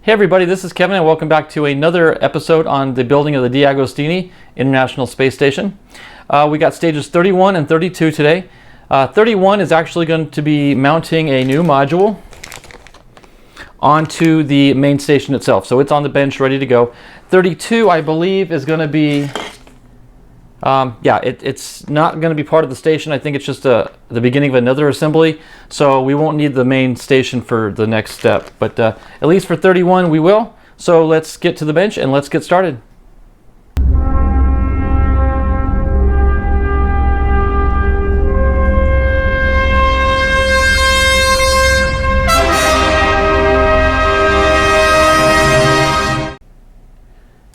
Hey everybody, this is Kevin and welcome back to another episode on the building of the DeAgostini International Space Station. We got stages 31 and 32 today. 31 is actually going to be mounting a new module onto the main station itself. So it's on the bench ready to go. 32, I believe, is going to be, it's not going to be part of the station. I think it's just the beginning of another assembly. So we won't need the main station for the next step. But at least for 31, we will. So let's get to the bench and let's get started.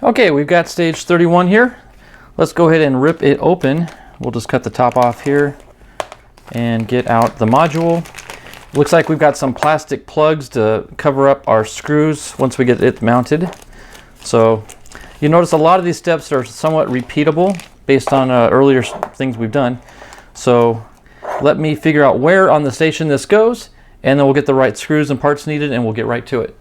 Okay, we've got stage 31 here. Let's go ahead and rip it open. We'll just cut the top off here and get out the module. Looks like we've got some plastic plugs to cover up our screws once we get it mounted. So you notice a lot of these steps are somewhat repeatable based on earlier things we've done. So let me figure out where on the station this goes, and then we'll get the right screws and parts needed and we'll get right to it.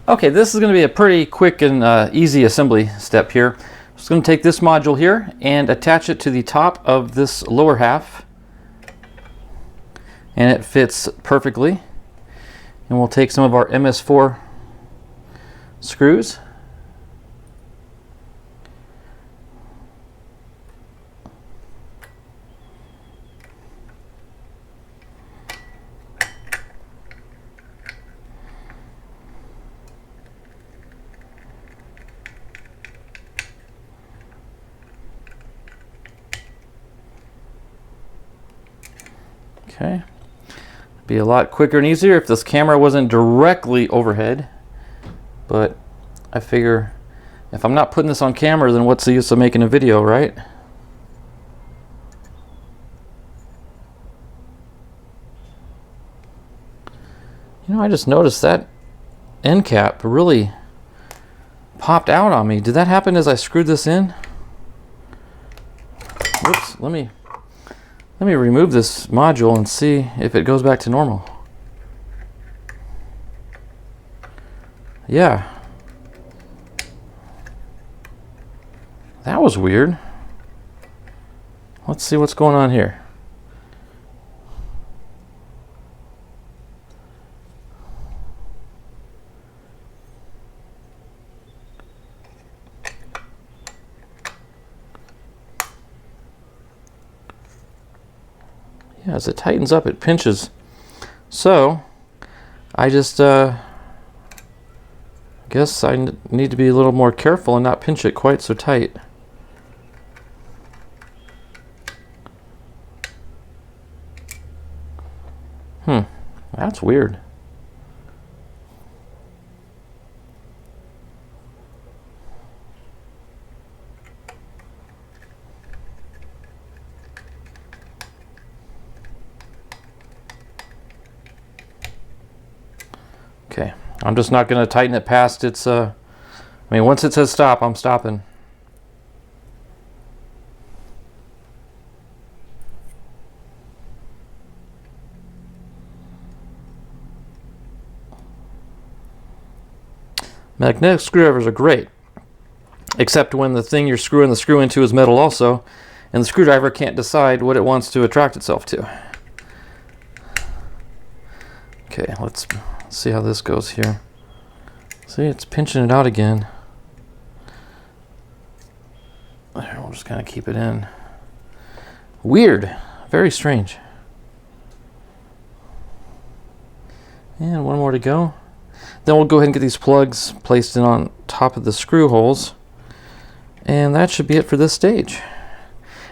Okay, this is going to be a pretty quick and easy assembly step here. I'm just going to take this module here and attach it to the top of this lower half, and it fits perfectly. And we'll take some of our MS4 screws. Okay, be a lot quicker and easier if this camera wasn't directly overhead, but I figure if I'm not putting this on camera, then what's the use of making a video, right? You know, I just noticed that end cap really popped out on me. Did that happen as I screwed this in? Whoops, let me remove this module and see if it goes back to normal. Yeah. That was weird. Let's see what's going on here. Yeah, as it tightens up, it pinches. So I just guess I need to be a little more careful and not pinch it quite so tight. That's weird. Okay, I'm just not going to tighten it past its, I mean, once it says stop, I'm stopping. Magnetic screwdrivers are great, except when the thing you're screwing the screw into is metal also, and the screwdriver can't decide what it wants to attract itself to. Okay, let's see how this goes here. See, it's pinching it out again. There, we'll just kind of keep it in. Weird, very strange. And one more to go. Then we'll go ahead and get these plugs placed in on top of the screw holes. And that should be it for this stage.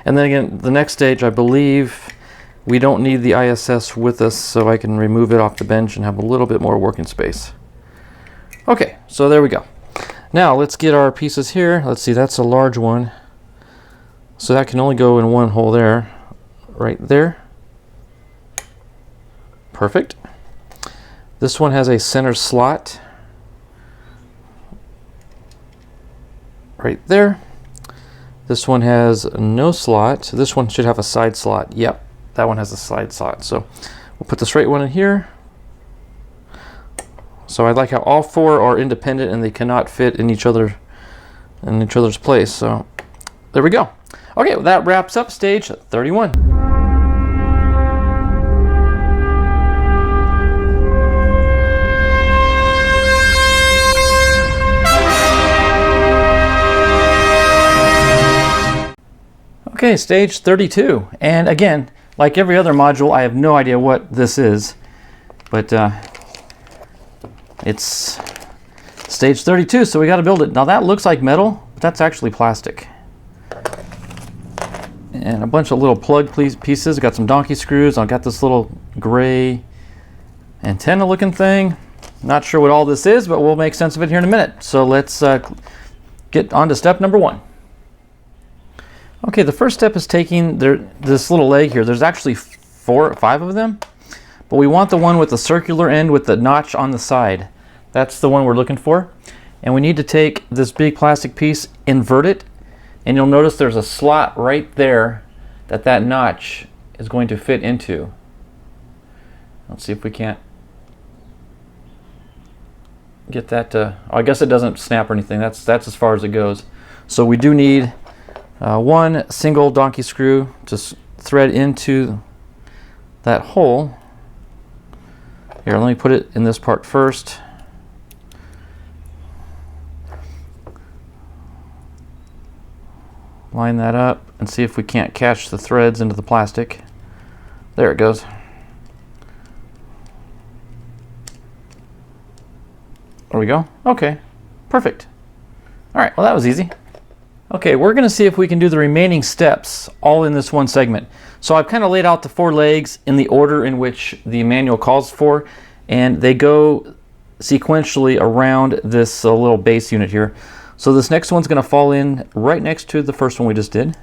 And then again, the next stage, I believe we don't need the ISS with us, so I can remove it off the bench and have a little bit more working space. Okay, so there we go. Now let's get our pieces here. Let's see, that's a large one. So that can only go in one hole there, right there. Perfect. This one has a center slot right there. This one has no slot. This one should have a side slot. Yep, that one has a side slot. So we'll put the straight one in here. So I like how all four are independent and they cannot fit in each other's place. So there we go. Okay, well, that wraps up stage 31. Okay, stage 32. And again, like every other module, I have no idea what this is, but it's stage 32, so we got to build it. Now that looks like metal, but that's actually plastic. And a bunch of little plug pieces. I got some donkey screws. I've got this little gray antenna looking thing. Not sure what all this is, but we'll make sense of it here in a minute. So let's get on to step number 1. Okay, the first step is taking this little leg here. There's actually 4 or 5 of them, but we want the one with the circular end with the notch on the side. That's the one we're looking for. And we need to take this big plastic piece, invert it, and you'll notice there's a slot right there that notch is going to fit into. Let's see if we can't get that to, I guess it doesn't snap or anything. That's as far as it goes. So we do need one single donkey screw to thread into that hole. Here, let me put it in this part first. Line that up and see if we can't catch the threads into the plastic. There it goes. There we go. Okay, perfect. All right, well that was easy. Okay, we're going to see if we can do the remaining steps all in this one segment. So I've kind of laid out the 4 legs in the order in which the manual calls for, and they go sequentially around this little base unit here. So this next one's going to fall in right next to the first one we just did.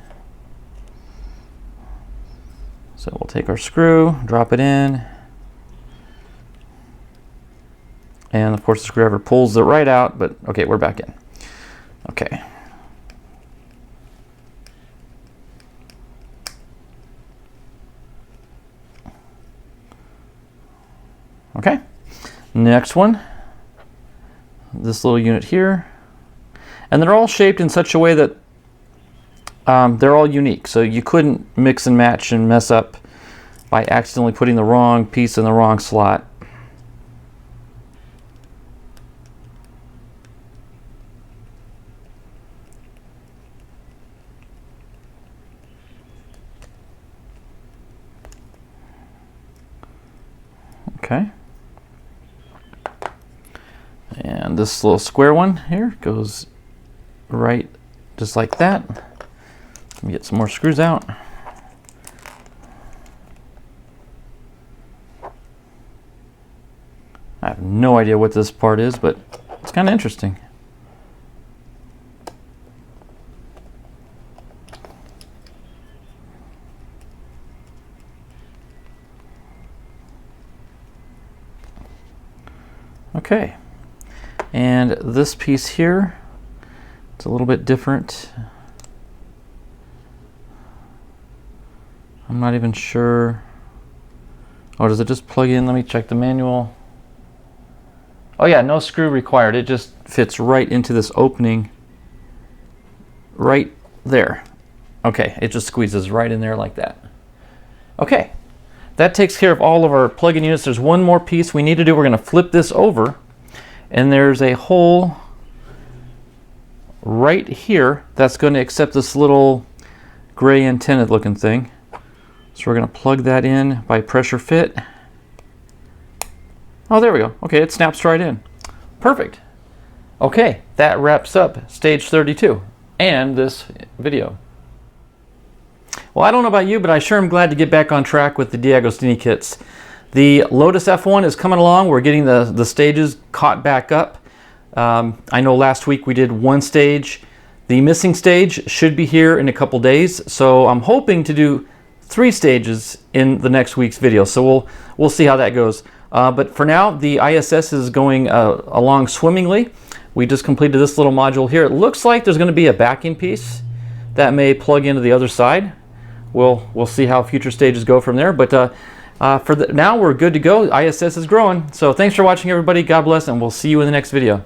So we'll take our screw, drop it in, and of course the screwdriver pulls it right out, but okay, we're back in. Okay. Okay, next one, this little unit here. And they're all shaped in such a way that they're all unique. So you couldn't mix and match and mess up by accidentally putting the wrong piece in the wrong slot. Okay. And this little square one here goes right just like that. Let me get some more screws out. I have no idea what this part is, but it's kind of interesting. Okay. And this piece here, it's a little bit different. I'm not even sure. Oh, does it just plug in? Let me check the manual. Oh yeah, no screw required. It just fits right into this opening right there. Okay, it just squeezes right in there like that. Okay, that takes care of all of our plug-in units. There's one more piece we need to do. We're going to flip this over, and there's a hole right here that's going to accept this little gray antenna looking thing. So we're going to plug that in by pressure fit. Oh, there we go. Okay, it snaps right in. Perfect. Okay, that wraps up stage 32 and this video. Well, I don't know about you, but I sure am glad to get back on track with the DeAgostini kits. The Lotus F1 is coming along. We're getting the stages caught back up. I know last week we did one stage. The missing stage should be here in a couple days, so I'm hoping to do 3 stages in the next week's video. So we'll see how that goes. But for now, the ISS is going along swimmingly. We just completed this little module here. It looks like there's going to be a backing piece that may plug into the other side. We'll see how future stages go from there. But Now we're good to go. ISS is growing. So thanks for watching, everybody. God bless, and we'll see you in the next video.